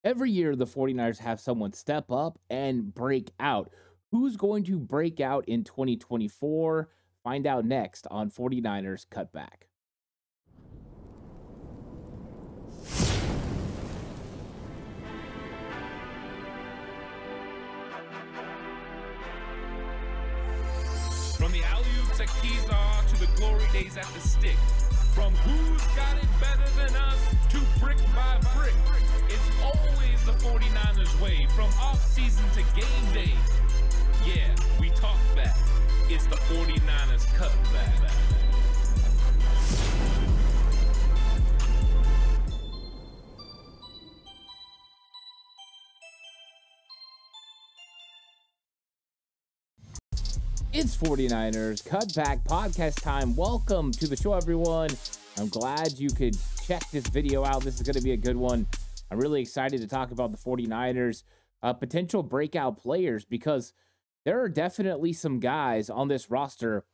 Every year, the 49ers have someone step up and break out. Who's going to break out in 2024? Find out next on 49ers Cutback. From the alley-oops at Kezar to the glory days at the stick. From who's got it better than us to brick by brick. It's always the 49ers way, from off-season to game day. Yeah, we talk back. It's the 49ers Cutback. It's 49ers Cutback podcast time. Welcome to the show, everyone. I'm glad you could check this video out. This is going to be a good one. I'm really excited to talk about the 49ers potential breakout players, because there are definitely some guys on this roster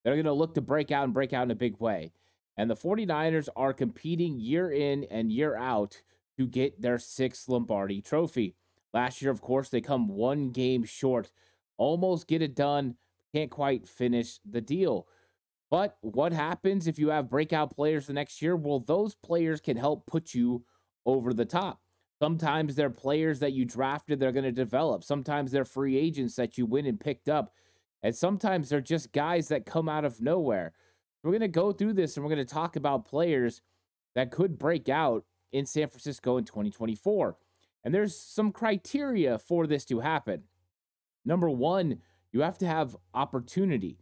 that are going to look to break out and break out in a big way. And the 49ers are competing year in and year out to get their sixth Lombardi trophy. Last year, of course, they come one game short, almost get it done, can't quite finish the deal. But what happens if you have breakout players the next year? Well, those players can help put you over the top. Sometimes they're players that you drafted, they're going to develop. Sometimes they're free agents that you went and picked up. And sometimes they're just guys that come out of nowhere. We're going to go through this and we're going to talk about players that could break out in San Francisco in 2024. And there's some criteria for this to happen. Number one, you have to have opportunity.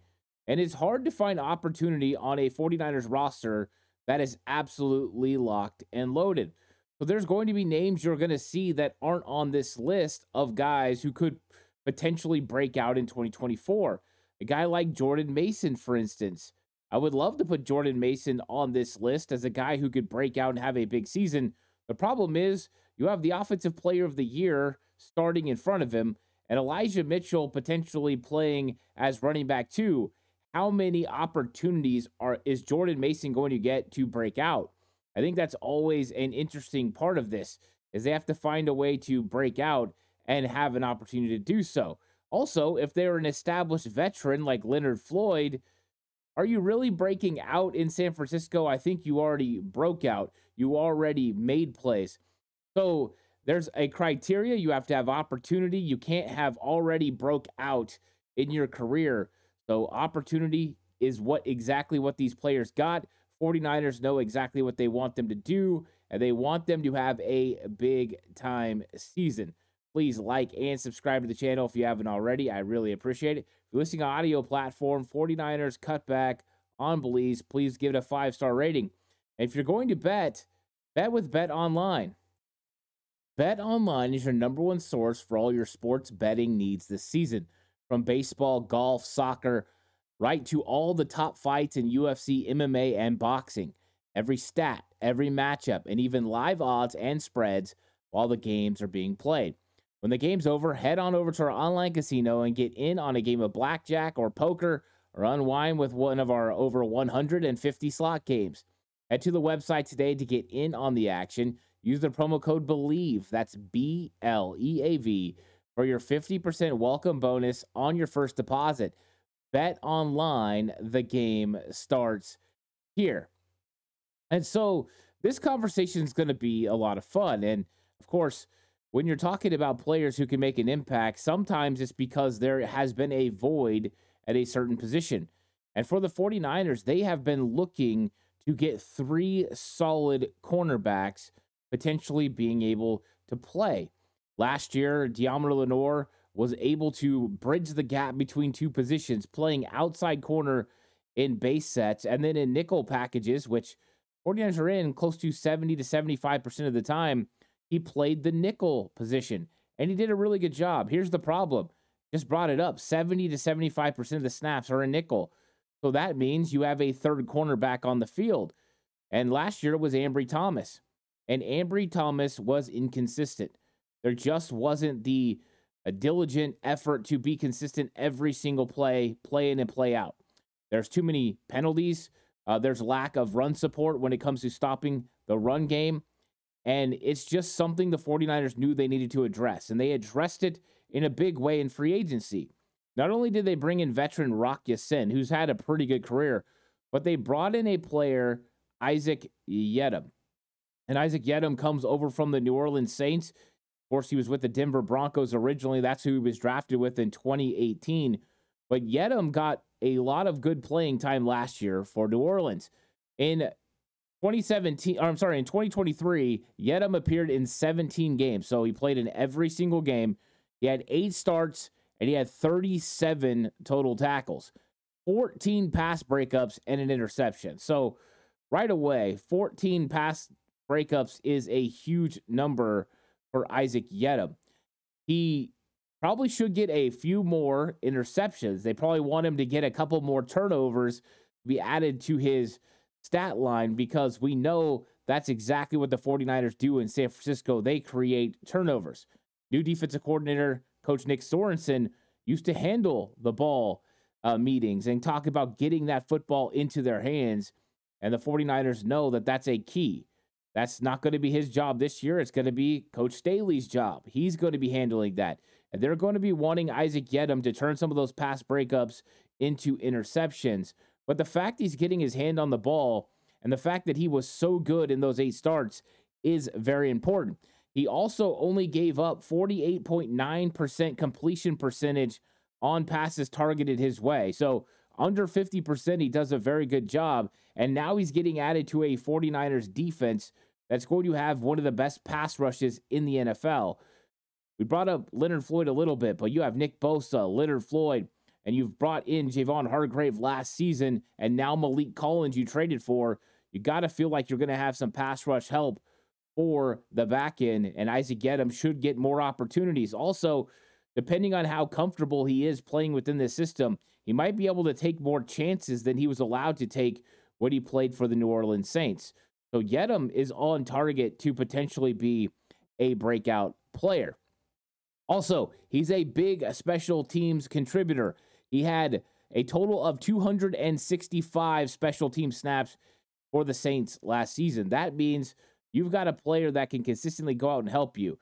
And it's hard to find opportunity on a 49ers roster that is absolutely locked and loaded. So there's going to be names you're going to see that aren't on this list of guys who could potentially break out in 2024. A guy like Jordan Mason, for instance. I would love to put Jordan Mason on this list as a guy who could break out and have a big season. The problem is you have the offensive player of the year starting in front of him, and Elijah Mitchell potentially playing as running back too. How many opportunities is Jordan Mason going to get to break out? I think that's always an interesting part of this, is they have to find a way to break out and have an opportunity to do so. Also, if they're an established veteran like Leonard Floyd, are you really breaking out in San Francisco? I think you already broke out. You already made plays. So there's a criteria. You have to have opportunity. You can't have already broke out in your career. So opportunity is exactly what these players got. 49ers know exactly what they want them to do, and they want them to have a big time season. Please like and subscribe to the channel if you haven't already. I really appreciate it. If you're listening on audio platform, 49ers Cutback on Belize, please give it a 5-star rating. And if you're going to bet with Bet Online. Bet Online is your number one source for all your sports betting needs this season. From baseball, golf, soccer, right to all the top fights in UFC, MMA, and boxing. Every stat, every matchup, and even live odds and spreads while the games are being played. When the game's over, head on over to our online casino and get in on a game of blackjack or poker, or unwind with one of our over 150 slot games. Head to the website today to get in on the action. Use the promo code BELIEVE, that's BLEAV, for your 50% welcome bonus on your first deposit. Bet Online, the game starts here. And so this conversation is going to be a lot of fun. And of course, when you're talking about players who can make an impact, sometimes it's because there has been a void at a certain position. And for the 49ers, they have been looking to get 3 solid cornerbacks potentially being able to play. Last year, Deommodore Lenoir was able to bridge the gap between two positions, playing outside corner in base sets and then in nickel packages, which 49ers are in close to 70 to 75% of the time. He played the nickel position, and he did a really good job. Here's the problem. Just brought it up. 70 to 75% of the snaps are a nickel. So that means you have a third cornerback on the field. And last year it was Ambry Thomas. And Ambry Thomas was inconsistent. There just wasn't the diligent effort to be consistent every single play in and play out. There's too many penalties. There's lack of run support when it comes to stopping the run game. And it's just something the 49ers knew they needed to address, and they addressed it in a big way in free agency. Not only did they bring in veteran Rock Ya-Sin, who's had a pretty good career, but they brought in a player, Isaac Yiadom. And Isaac Yiadom comes over from the New Orleans Saints. Of course, he was with the Denver Broncos originally. That's who he was drafted with in 2018. But Yiadom got a lot of good playing time last year for New Orleans. In 2023, Yiadom appeared in 17 games. So he played in every single game. He had 8 starts, and he had 37 total tackles, 14 pass breakups, and an interception. So right away, 14 pass breakups is a huge number for Isaac Yiadom. He probably should get a few more interceptions. They probably want him to get a couple more turnovers to be added to his stat line, because we know that's exactly what the 49ers do in San Francisco. They create turnovers. New defensive coordinator, Coach Nick Sorensen, used to handle the ball meetings and talk about getting that football into their hands. And the 49ers know that that's a key. That's not going to be his job this year. It's going to be Coach Staley's job. He's going to be handling that. And they're going to be wanting Isaac Yiadom to turn some of those pass breakups into interceptions. But the fact he's getting his hand on the ball and the fact that he was so good in those 8 starts is very important. He also only gave up 48.9% completion percentage on passes targeted his way. So under 50%, he does a very good job. And now he's getting added to a 49ers defense that's going to have one of the best pass rushes in the NFL. We brought up Leonard Floyd a little bit, but you have Nick Bosa, Leonard Floyd, and you've brought in Javon Hargrave last season, and now Malik Collins you traded for. You got to feel like you're going to have some pass rush help for the back end, and Isaac Yiadom should get more opportunities. Also, depending on how comfortable he is playing within this system, he might be able to take more chances than he was allowed to take when he played for the New Orleans Saints. So Yiadom is on target to potentially be a breakout player. Also, he's a big special teams contributor. He had a total of 265 special team snaps for the Saints last season. That means you've got a player that can consistently go out and help you.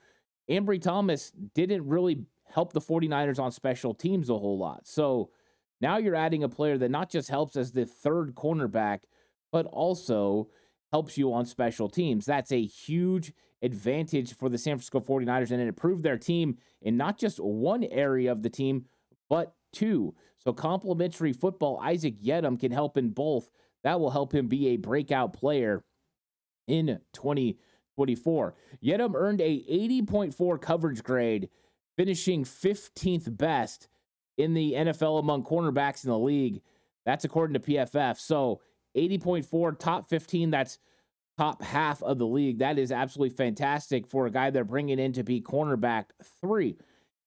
Ambry Thomas didn't really help the 49ers on special teams a whole lot. So now you're adding a player that not just helps as the third cornerback, but also helps you on special teams. That's a huge advantage for the San Francisco 49ers, and it improved their team in not just one area of the team, but 2. So complementary football, Isaac Yiadom can help in both. That will help him be a breakout player in 2024. Yiadom earned a 80.4 coverage grade, finishing 15th best in the NFL among cornerbacks in the league. That's according to PFF. So 80.4, top 15, that's top half of the league. That is absolutely fantastic for a guy they're bringing in to be cornerback 3.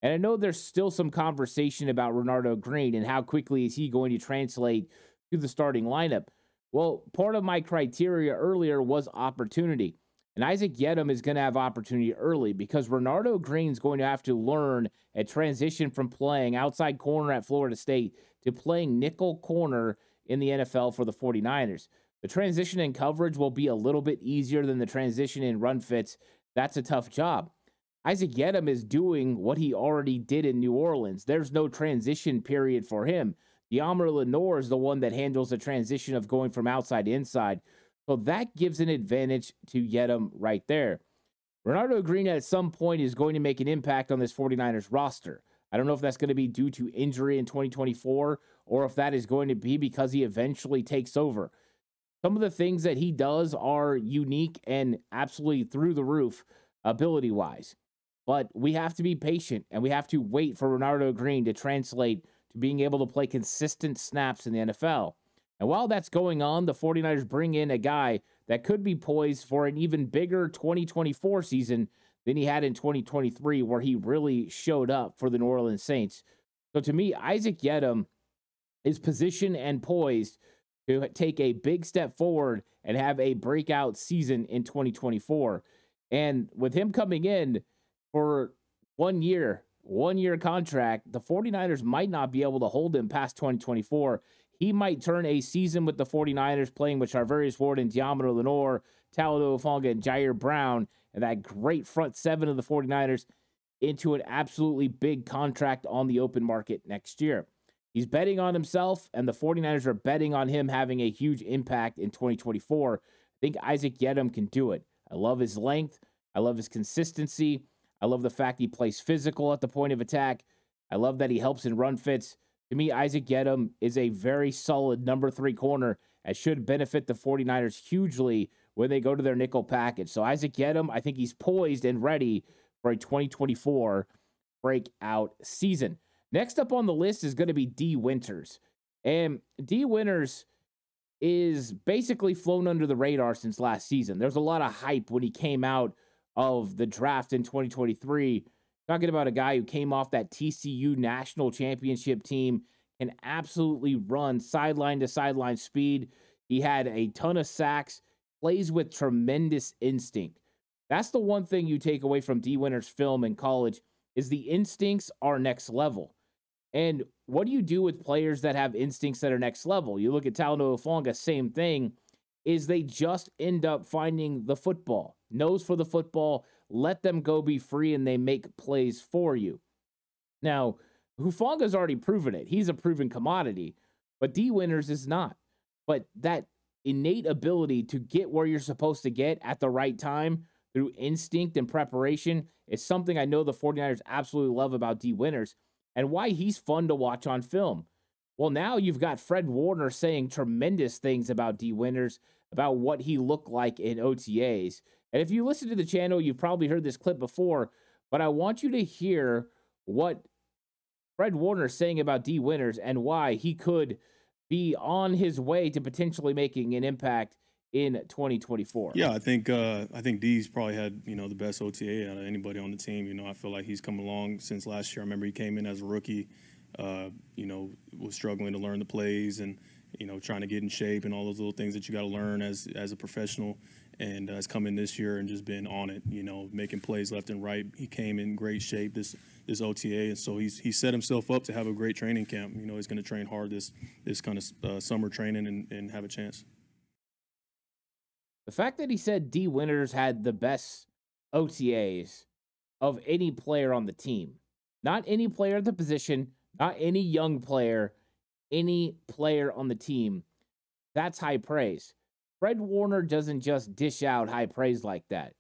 And I know there's still some conversation about Renardo Green and how quickly is he going to translate to the starting lineup. Well, part of my criteria earlier was opportunity. And Isaac Yiadom is going to have opportunity early because Renardo Green's going to have to learn a transition from playing outside corner at Florida State to playing nickel corner in the NFL for the 49ers. The transition in coverage will be a little bit easier than the transition in run fits. That's a tough job. Isaac Yiadom is doing what he already did in New Orleans. There's no transition period for him. Ji'Ayir Lenore is the one that handles the transition of going from outside to inside. So that gives an advantage to Yiadom right there. Renardo Green at some point is going to make an impact on this 49ers roster. I don't know if that's going to be due to injury in 2024 or if that is going to be because he eventually takes over. Some of the things that he does are unique and absolutely through the roof ability-wise. But we have to be patient and we have to wait for Renardo Green to translate to being able to play consistent snaps in the NFL. And while that's going on, the 49ers bring in a guy that could be poised for an even bigger 2024 season than he had in 2023, where he really showed up for the New Orleans Saints. So to me, Isaac Yiadom is positioned and poised to take a big step forward and have a breakout season in 2024. And with him coming in for 1 year, 1 year contract, the 49ers might not be able to hold him past 2024. He might turn a season with the 49ers playing with Charvarius Ward and Ji'Ayir Lenore Talanoa Hufanga and Ji'Ayir Brown and that great front seven of the 49ers into an absolutely big contract on the open market next year. He's betting on himself, and the 49ers are betting on him having a huge impact in 2024. I think Isaac Yiadom can do it. I love his length. I love his consistency. I love the fact he plays physical at the point of attack. I love that he helps in run fits. To me, Isaac Yiadom is a very solid number 3 corner and should benefit the 49ers hugely when they go to their nickel package. So Isaac Yiadom, I think he's poised and ready for a 2024 breakout season. Next up on the list is going to be D. Winters. And D. Winters is basically flown under the radar since last season. There's a lot of hype when he came out of the draft in 2023. Talking about a guy who came off that TCU national championship team, can absolutely run sideline to sideline speed. He had a ton of sacks, plays with tremendous instinct. That's the one thing you take away from D. Winters' film in college is the instincts are next level. And what do you do with players that have instincts that are next level? You look at Talanoa Hufanga, same thing, is they just end up finding the football. Nose for the football, let them go be free, and they make plays for you. Now, Hufanga's already proven it. He's a proven commodity, but D. Winters is not. But that innate ability to get where you're supposed to get at the right time through instinct and preparation is something I know the 49ers absolutely love about D. Winters and why he's fun to watch on film. Well, now you've got Fred Warner saying tremendous things about D. Winters, about what he looked like in OTAs. And if you listen to the channel, you've probably heard this clip before, but I want you to hear what Fred Warner is saying about D. Winters and why he could be on his way to potentially making an impact in 2024. Yeah, I think D's probably had, the best OTA out of anybody on the team. I feel like he's come along since last year. I remember he came in as a rookie, was struggling to learn the plays and, trying to get in shape and all those little things that you got to learn as a professional, and has come in this year and just been on it, making plays left and right. He came in great shape this OTA, and so he set himself up to have a great training camp. He's going to train hard this kind of summer training and have a chance. The fact that he said D. Winters had the best OTAs of any player on the team, not any player at the position, not any young player, any player on the team, that's high praise. Fred Warner doesn't just dish out high praise like that.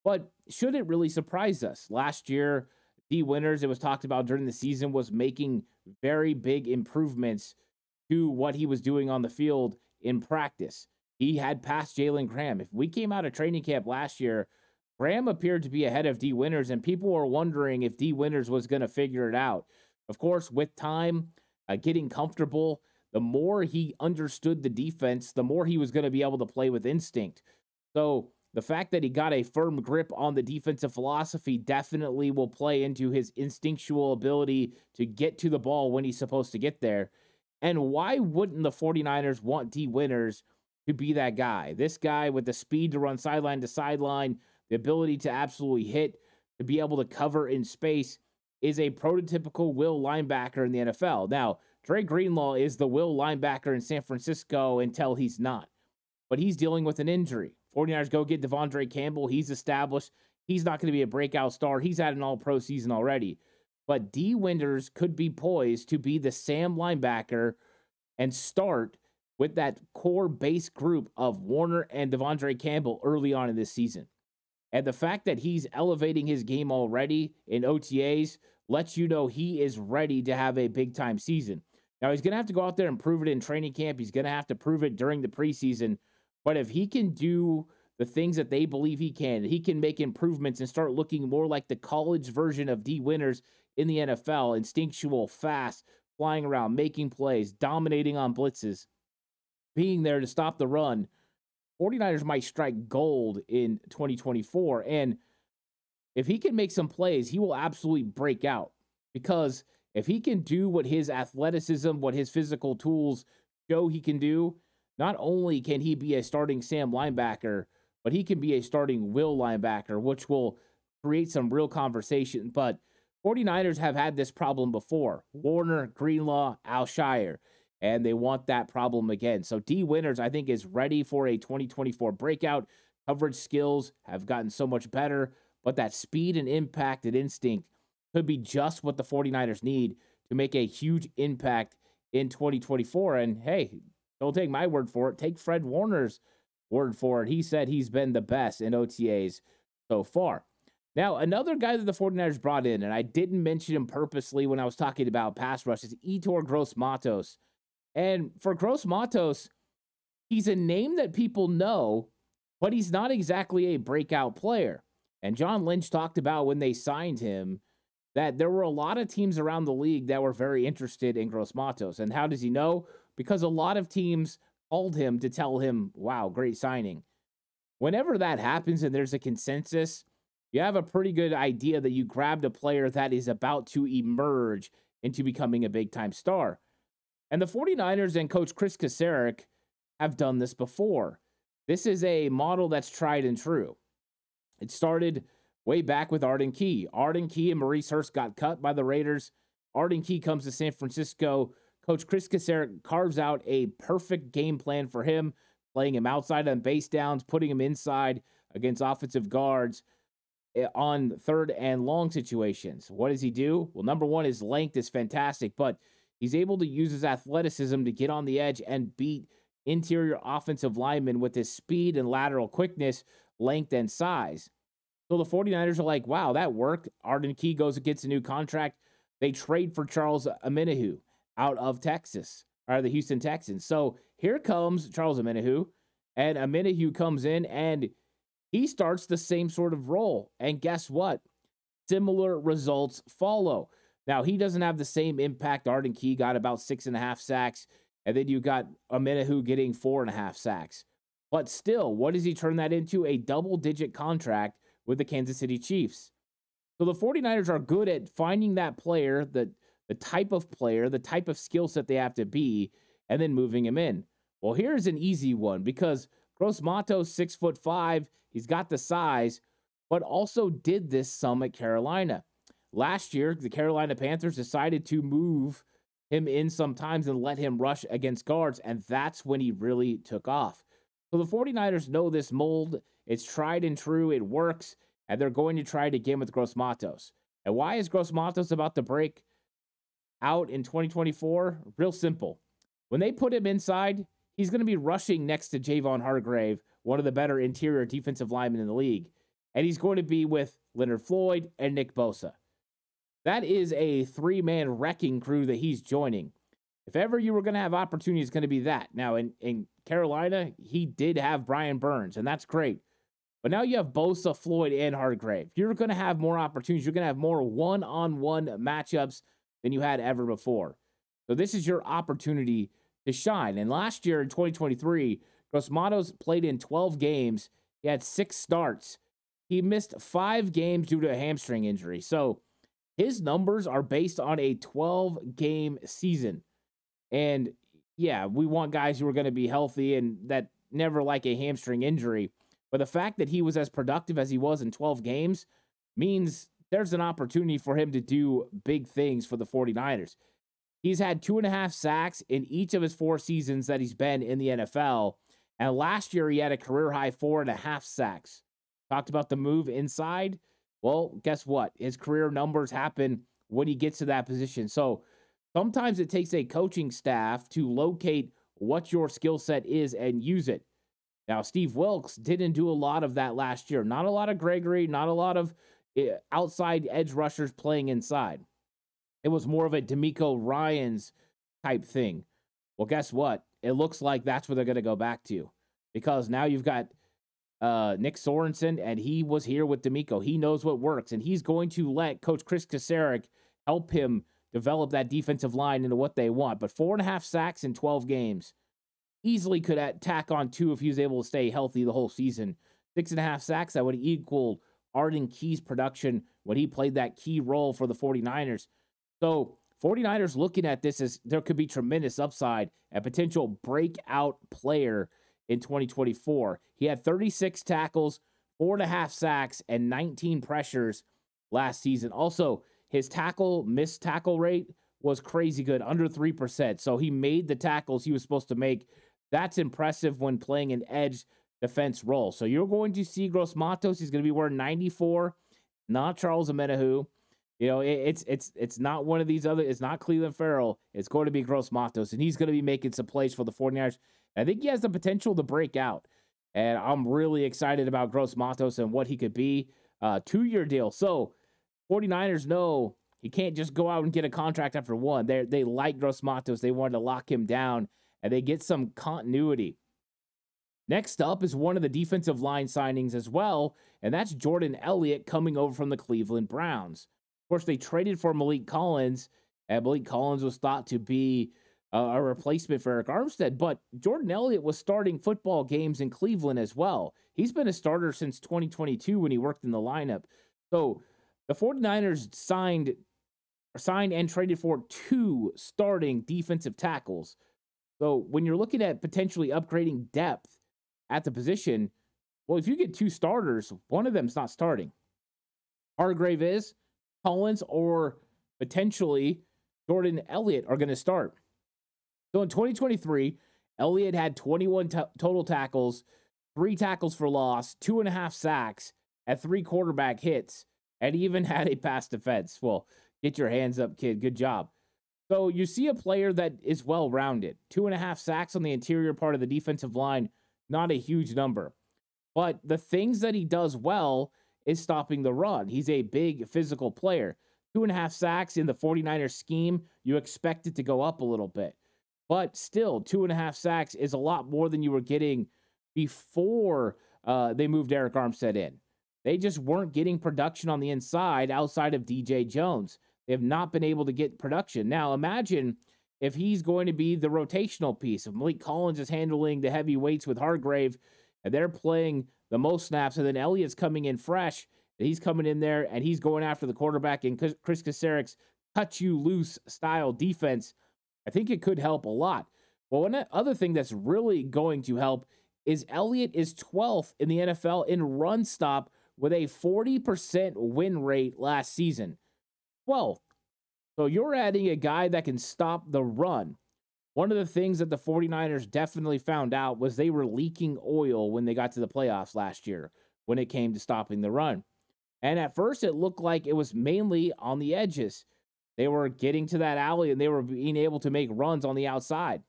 But should it really surprise us? Last year, D. Winters, it was talked about during the season, was making very big improvements to what he was doing on the field in practice. He had passed Jalen Graham. If we came out of training camp last year, Graham appeared to be ahead of D. Winters, and people were wondering if D. Winters was going to figure it out. Of course, with time, getting comfortable, the more he understood the defense, the more he was going to be able to play with instinct. So the fact that he got a firm grip on the defensive philosophy definitely will play into his instinctual ability to get to the ball when he's supposed to get there. And why wouldn't the 49ers want D. Winters to be that guy? This guy with the speed to run sideline to sideline, the ability to absolutely hit, to be able to cover in space, is a prototypical will linebacker in the NFL. Now, Dre Greenlaw is the will linebacker in San Francisco until he's not. But he's dealing with an injury. 49ers go get Devondre Campbell. He's established. He's not going to be a breakout star. He's had an all-pro season already. But D. Winters could be poised to be the Sam linebacker and start with that core base group of Warner and Devondre Campbell early on in this season. And the fact that he's elevating his game already in OTAs lets you know he is ready to have a big-time season. Now, he's going to have to go out there and prove it in training camp. He's going to have to prove it during the preseason. But if he can do the things that they believe he can make improvements and start looking more like the college version of D. Winters in the NFL, instinctual, fast, flying around, making plays, dominating on blitzes, being there to stop the run, 49ers might strike gold in 2024. And if he can make some plays, he will absolutely break out. Because if he can do what his athleticism, what his physical tools show he can do, not only can he be a starting Sam linebacker, but he can be a starting will linebacker, which will create some real conversation. But 49ers have had this problem before. Warner, Greenlaw, Ji'Ayir. And they want that problem again. So D. Winters, I think, is ready for a 2024 breakout. coverage skills have gotten so much better, but that speed and impact and instinct could be just what the 49ers need to make a huge impact in 2024. And hey, don't take my word for it. Take Fred Warner's word for it. He said he's been the best in OTAs so far. Now, another guy that the 49ers brought in, and I didn't mention him purposely when I was talking about pass rush, is Yetur Gross-Matos. And for Gross-Matos, he's a name that people know, but he's not exactly a breakout player. And John Lynch talked about when they signed him that there were a lot of teams around the league that were very interested in Gross-Matos. And how does he know? Because a lot of teams called him to tell him, wow, great signing. Whenever that happens and there's a consensus, you have a pretty good idea that you grabbed a player that is about to emerge into becoming a big-time star. And the 49ers and coach Chris Kasarik have done this before. This is a model that's tried and true. It started way back with Arden Key. Arden Key and Maurice Hurst got cut by the Raiders. Arden Key comes to San Francisco. Coach Chris Kasarik carves out a perfect game plan for him, playing him outside on base downs, putting him inside against offensive guards on third and long situations. What does he do? Well, number one, his length is fantastic, but he's able to use his athleticism to get on the edge and beat interior offensive linemen with his speed and lateral quickness, length, and size. So the 49ers are like, wow, that worked. Arden Key goes and gets a new contract. They trade for Charles Omenihu out of Texas, or the Houston Texans. So here comes Charles Omenihu, and Omenihu comes in, and he starts the same sort of role. And guess what? Similar results follow. Now, he doesn't have the same impact. Arden Key got about 6.5 sacks, and then you got Omenihu getting 4.5 sacks. But still, what does he turn that into? A double-digit contract with the Kansas City Chiefs. So the 49ers are good at finding that player, the type of player, the type of skill set they have to be, and then moving him in. Well, here's an easy one because Gross-Matos, 6'5", he's got the size, but also did this some at Carolina. Last year, the Carolina Panthers decided to move him in sometimes and let him rush against guards, and that's when he really took off. So the 49ers know this mold. It's tried and true. It works, and they're going to try it again with Gross-Matos. And why is Gross-Matos about to break out in 2024? Real simple. When they put him inside, he's going to be rushing next to Javon Hargrave, one of the better interior defensive linemen in the league. And he's going to be with Leonard Floyd and Nick Bosa. That is a three-man wrecking crew that he's joining. If ever you were going to have opportunity, it's going to be that. Now, in Carolina, he did have Brian Burns, and that's great. But now you have Bosa, Floyd, and Hargrave. You're going to have more opportunities. You're going to have more one-on-one matchups than you had ever before. So this is your opportunity to shine. And last year in 2023, Gross-Matos played in 12 games. He had 6 starts. He missed 5 games due to a hamstring injury. So his numbers are based on a 12-game season. And yeah, we want guys who are going to be healthy and that never like a hamstring injury. But the fact that he was as productive as he was in 12 games means there's an opportunity for him to do big things for the 49ers. He's had 2.5 sacks in each of his 4 seasons that he's been in the NFL. And last year, he had a career-high 4.5 sacks. Talked about the move inside. Well, guess what? His career numbers happen when he gets to that position. So sometimes it takes a coaching staff to locate what your skill set is and use it. Now, Steve Wilkes didn't do a lot of that last year. Not a lot of Gregory, not a lot of outside edge rushers playing inside. It was more of a D'Amico Ryans type thing. Well, guess what? It looks like that's where they're going to go back to, because now you've got Nick Sorensen, and he was here with D'Amico. He knows what works, and he's going to let Coach Chris Kasarik help him develop that defensive line into what they want. But 4.5 sacks in 12 games. Easily could tack on 2 if he was able to stay healthy the whole season. 6.5 sacks, that would equal Arden Key's production when he played that key role for the 49ers. So 49ers looking at this as there could be tremendous upside, a potential breakout player in 2024. He had 36 tackles, 4.5 sacks, and 19 pressures last season. Also, his missed tackle rate was crazy good, under 3%. So he made the tackles he was supposed to make. That's impressive when playing an edge defense role. So you're going to see Gross Matos. He's going to be wearing 94, not Charles Omenihu. You know, it's not one of these other, it's not Cleveland Farrell. It's going to be Gross Matos, and he's going to be making some plays for the 49ers. I think he has the potential to break out, and I'm really excited about Gross Matos and what he could be. 2-year deal. So 49ers know he can't just go out and get a contract after one. They like Gross Matos. They wanted to lock him down, and they get some continuity. Next up is one of the defensive line signings as well, and that's Jordan Elliott coming over from the Cleveland Browns. Of course, they traded for Malik Collins, and Malik Collins was thought to be a replacement for Eric Armstead, but Jordan Elliott was starting football games in Cleveland as well. He's been a starter since 2022 when he worked in the lineup. So the 49ers signed and traded for 2 starting defensive tackles. So when you're looking at potentially upgrading depth at the position, well, if you get 2 starters, one of them's not starting. Hargrave is, Collins or potentially Jordan Elliott are going to start. So in 2023, Elliott had 21 total tackles, 3 tackles for loss, 2.5 sacks, and 3 quarterback hits, and even had a pass defense. Well, get your hands up, kid. Good job. So you see a player that is well-rounded. 2.5 sacks on the interior part of the defensive line, not a huge number. But the things that he does well is stopping the run. He's a big physical player. 2.5 sacks in the 49ers scheme, you expect it to go up a little bit. But still, 2.5 sacks is a lot more than you were getting before they moved Eric Armstead in. They just weren't getting production on the inside outside of DJ Jones. They have not been able to get production. Now, imagine if he's going to be the rotational piece. If Malik Collins is handling the heavy weights with Hargrave, and they're playing the most snaps, and then Elliott's coming in fresh, and he's coming in there, and he's going after the quarterback in Chris Kaceric's cut-you-loose style defense, I think it could help a lot. Well, one other thing that's really going to help is Elliott is 12th in the NFL in run stop with a 40% win rate last season. 12th. So you're adding a guy that can stop the run. One of the things that the 49ers definitely found out was they were leaking oil when they got to the playoffs last year when it came to stopping the run. And at first it looked like it was mainly on the edges. They were getting to that alley and they were being able to make runs on the outside.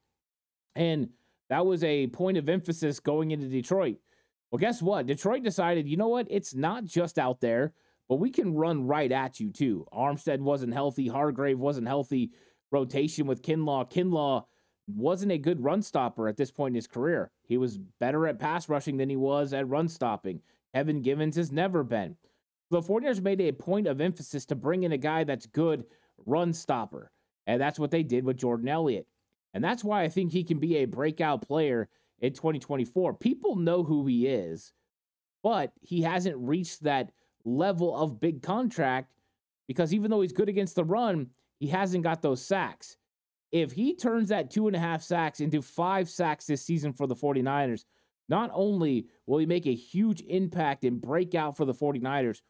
And that was a point of emphasis going into Detroit. Well, guess what? Detroit decided, you know what? It's not just out there, but we can run right at you too. Armstead wasn't healthy. Hargrave wasn't healthy. Rotation with Kinlaw. Kinlaw wasn't a good run stopper at this point in his career. He was better at pass rushing than he was at run stopping. Kevin Givens has never been. The 49ers made a point of emphasis to bring in a guy that's good run stopper. And that's what they did with Jordan Elliott. And that's why I think he can be a breakout player in 2024. People know who he is, but he hasn't reached that level of big contract because even though he's good against the run, he hasn't got those sacks. If he turns that 2.5 sacks into 5 sacks this season for the 49ers, not only will he make a huge impact and breakout for the 49ers,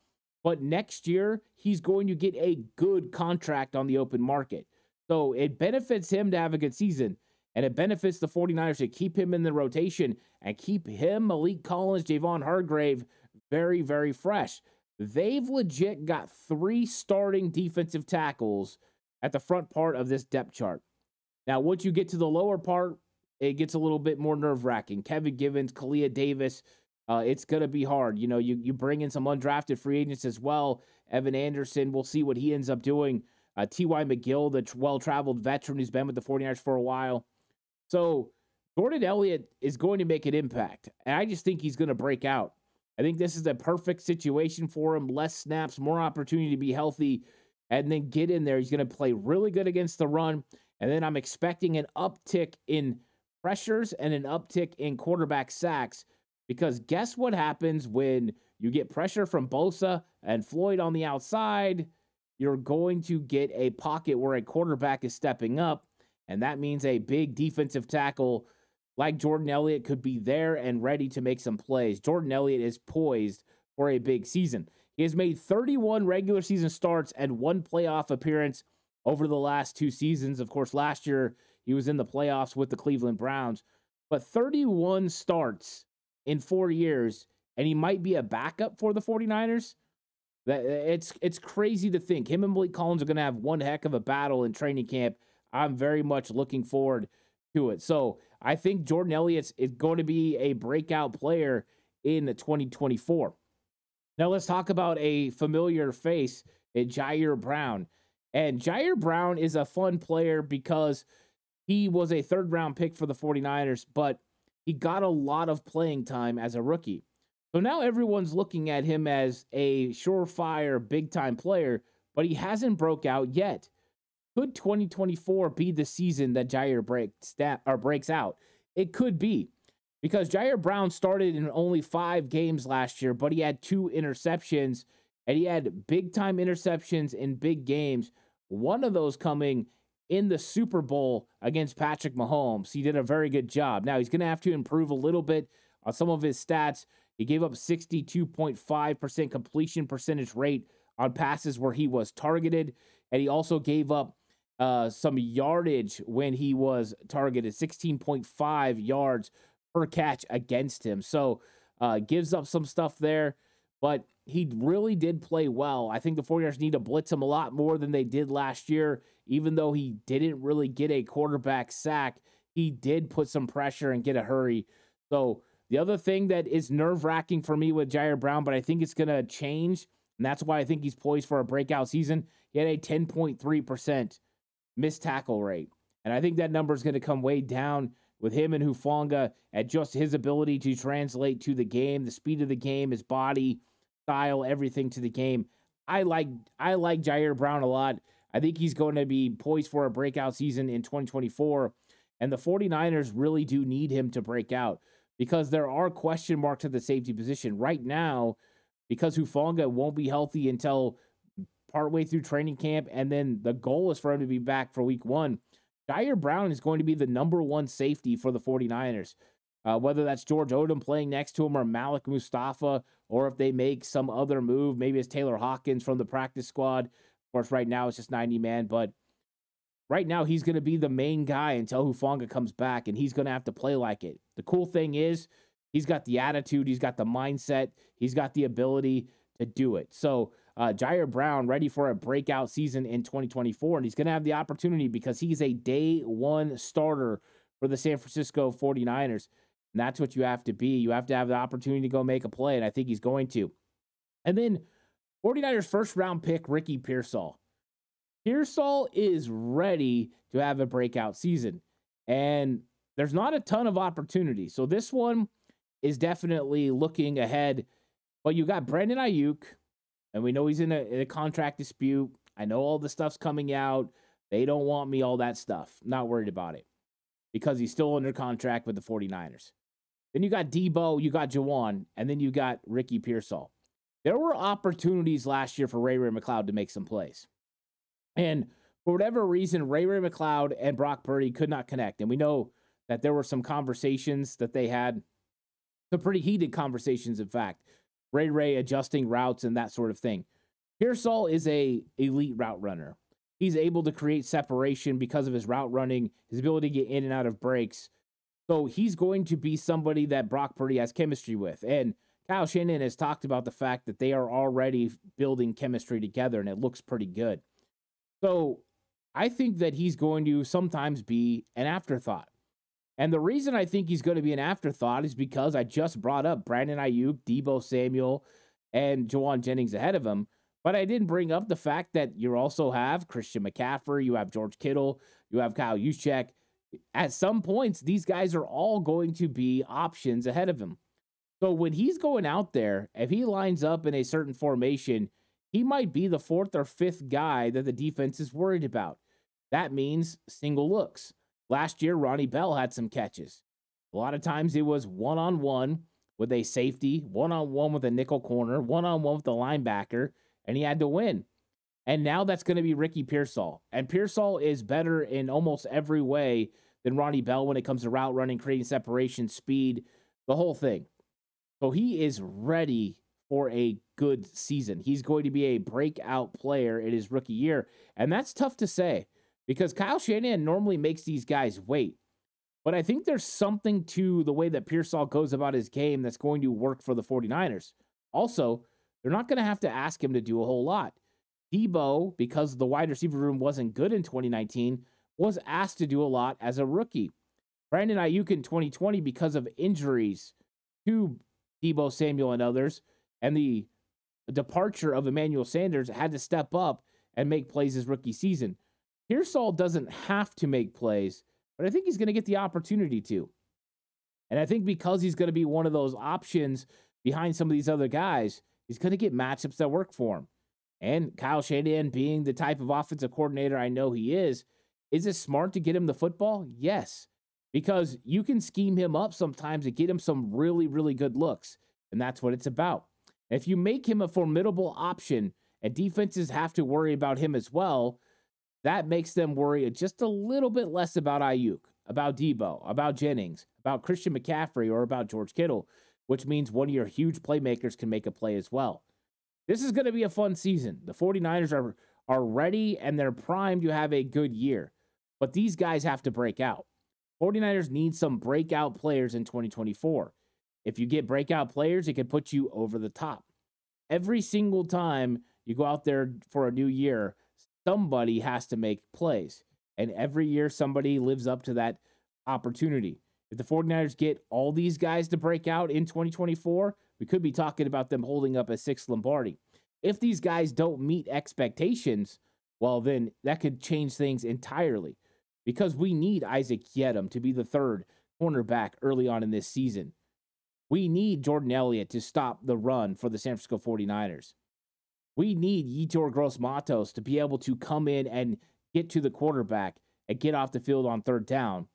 but next year, he's going to get a good contract on the open market. So it benefits him to have a good season, and it benefits the 49ers to keep him in the rotation and keep him, Malik Collins, Javon Hargrave, very, very fresh. They've legit got 3 starting defensive tackles at the front part of this depth chart. Now, once you get to the lower part, it gets a little bit more nerve-wracking. Kevin Givens, Kalia Davis, it's going to be hard. You know, you bring in some undrafted free agents as well. Evan Anderson, we'll see what he ends up doing. T.Y. McGill, the well-traveled veteran who's been with the 49ers for a while. So Jordan Elliott is going to make an impact, and I just think he's going to break out. I think this is a perfect situation for him. Less snaps, more opportunity to be healthy, and then get in there. He's going to play really good against the run, and then I'm expecting an uptick in pressures and an uptick in quarterback sacks. Because guess what happens when you get pressure from Bosa and Floyd on the outside? You're going to get a pocket where a quarterback is stepping up, and that means a big defensive tackle like Jordan Elliott could be there and ready to make some plays. Jordan Elliott is poised for a big season. He has made 31 regular season starts and 1 playoff appearance over the last 2 seasons. Of course, last year he was in the playoffs with the Cleveland Browns, but 31 starts in 4 years, and he might be a backup for the 49ers. That it's crazy to think. Him and Malik Collins are going to have one heck of a battle in training camp. I'm very much looking forward to it. So I think Jordan Elliott's is going to be a breakout player in 2024. Now let's talk about a familiar face, Ji'Ayir Brown. And Ji'Ayir Brown is a fun player because he was a third-round pick for the 49ers, but he got a lot of playing time as a rookie. So now everyone's looking at him as a surefire, big-time player, but he hasn't broke out yet. Could 2024 be the season that Ji'Ayir breaks out? It could be, because Ji'Ayir Brown started in only 5 games last year, but he had 2 interceptions, and he had big-time interceptions in big games, one of those coming in the Super Bowl against Patrick Mahomes. He did a very good job. Now, he's going to have to improve a little bit on some of his stats. He gave up 62.5% completion percentage rate on passes where he was targeted, and he also gave up some yardage when he was targeted, 16.5 yards per catch against him. So gives up some stuff there, but he really did play well. I think the 49ers need to blitz him a lot more than they did last year. Even though he didn't really get a quarterback sack, he did put some pressure and get a hurry. So the other thing that is nerve-wracking for me with Ji'Ayir Brown, but I think it's going to change, and that's why I think he's poised for a breakout season, he had a 10.3% missed tackle rate. And I think that number is going to come way down with him and Hufanga at just his ability to translate to the game, the speed of the game, his body, style, everything to the game. I like Ji'Ayir Brown a lot. I think he's going to be poised for a breakout season in 2024. And the 49ers really do need him to break out because there are question marks at the safety position. Right now, because Hufanga won't be healthy until partway through training camp, and then the goal is for him to be back for week 1, Ji'Ayir Brown is going to be the number 1 safety for the 49ers. Whether that's George Odom playing next to him or Malik Mustafa, or if they make some other move, maybe it's Taylor Hawkins from the practice squad. Of course, right now it's just 90-man, but right now he's going to be the main guy until Hufanga comes back, and he's going to have to play like it. The cool thing is he's got the attitude, he's got the mindset, he's got the ability to do it. So Ji'Ayir Brown ready for a breakout season in 2024, and he's going to have the opportunity because he's a day 1 starter for the San Francisco 49ers. And that's what you have to be. You have to have the opportunity to go make a play, and I think he's going to. And then 49ers first-round pick, Ricky Pearsall. Pearsall is ready to have a breakout season, and there's not a ton of opportunity. So this one is definitely looking ahead. But you got Brandon Ayuk, and we know he's in a contract dispute. I know all the stuff's coming out. They don't want me, all that stuff. Not worried about it because he's still under contract with the 49ers. Then you got Debo, you got Jawan, and then you got Ricky Pearsall. There were opportunities last year for Ray McCloud to make some plays. And for whatever reason, Ray McCloud and Brock Purdy could not connect. And we know that there were some conversations that they had, some pretty heated conversations, in fact. Ray adjusting routes and that sort of thing. Pearsall is a elite route runner. He's able to create separation because of his route running, his ability to get in and out of breaks. So he's going to be somebody that Brock Purdy has chemistry with. And Kyle Shanahan has talked about the fact that they are already building chemistry together, and it looks pretty good. So I think that he's going to sometimes be an afterthought. And the reason I think he's going to be an afterthought is because I just brought up Brandon Ayuk, Debo Samuel, and Jawan Jennings ahead of him. But I didn't bring up the fact that you also have Christian McCaffrey, you have George Kittle, you have Kyle Juszczyk. At some points, these guys are all going to be options ahead of him. So when he's going out there, if he lines up in a certain formation, he might be the 4th or 5th guy that the defense is worried about. That means single looks. Last year, Ronnie Bell had some catches. A lot of times it was one-on-one with a safety, one-on-one with a nickel corner, one-on-one with a linebacker, and he had to win. And now that's going to be Ricky Pearsall. And Pearsall is better in almost every way than Ronnie Bell when it comes to route running, creating separation, speed, the whole thing. So he is ready for a good season. He's going to be a breakout player in his rookie year. And that's tough to say because Kyle Shanahan normally makes these guys wait. But I think there's something to the way that Pearsall goes about his game that's going to work for the 49ers. Also, they're not going to have to ask him to do a whole lot. Debo, because the wide receiver room wasn't good in 2019, was asked to do a lot as a rookie. Brandon Ayuk in 2020, because of injuries to Debo Samuel and others, and the departure of Emmanuel Sanders, had to step up and make plays his rookie season. Pearsall doesn't have to make plays, but I think he's going to get the opportunity to. And I think because he's going to be one of those options behind some of these other guys, he's going to get matchups that work for him. And Kyle Shanahan, being the type of offensive coordinator I know he is it smart to get him the football? Yes, because you can scheme him up sometimes and get him some really, really good looks. And that's what it's about. If you make him a formidable option and defenses have to worry about him as well, that makes them worry just a little bit less about Ayuk, about Debo, about Jennings, about Christian McCaffrey, or about George Kittle, which means one of your huge playmakers can make a play as well. This is going to be a fun season. The 49ers are ready and they're primed to have a good year. But these guys have to break out. 49ers need some breakout players in 2024. If you get breakout players, it can put you over the top. Every single time you go out there for a new year, somebody has to make plays. And every year, somebody lives up to that opportunity. If the 49ers get all these guys to break out in 2024, we could be talking about them holding up a 6th Lombardi. If these guys don't meet expectations, well, then that could change things entirely. Because we need Isaac Yiadom to be the 3rd cornerback early on in this season. We need Jordan Elliott to stop the run for the San Francisco 49ers. We need Yetur Gross-Matos to be able to come in and get to the quarterback and get off the field on 3rd down.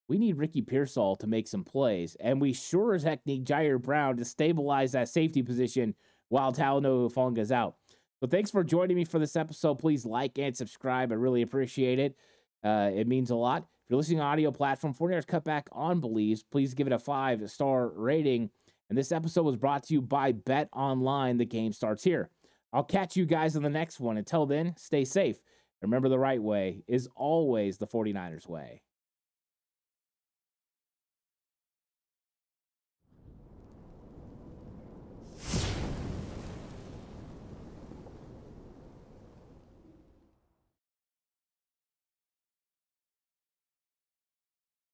We need Ricky Pearsall to make some plays, and we sure as heck need Ji'Ayir Brown to stabilize that safety position while Talanoa Hufanga is out. So thanks for joining me for this episode. Please like and subscribe. I really appreciate it. It means a lot. If you're listening on audio platform, 49ers Cutback on Believes, please give it a 5-star rating. And this episode was brought to you by Bet Online. The game starts here. I'll catch you guys on the next one. Until then, stay safe. Remember, the right way is always the 49ers way.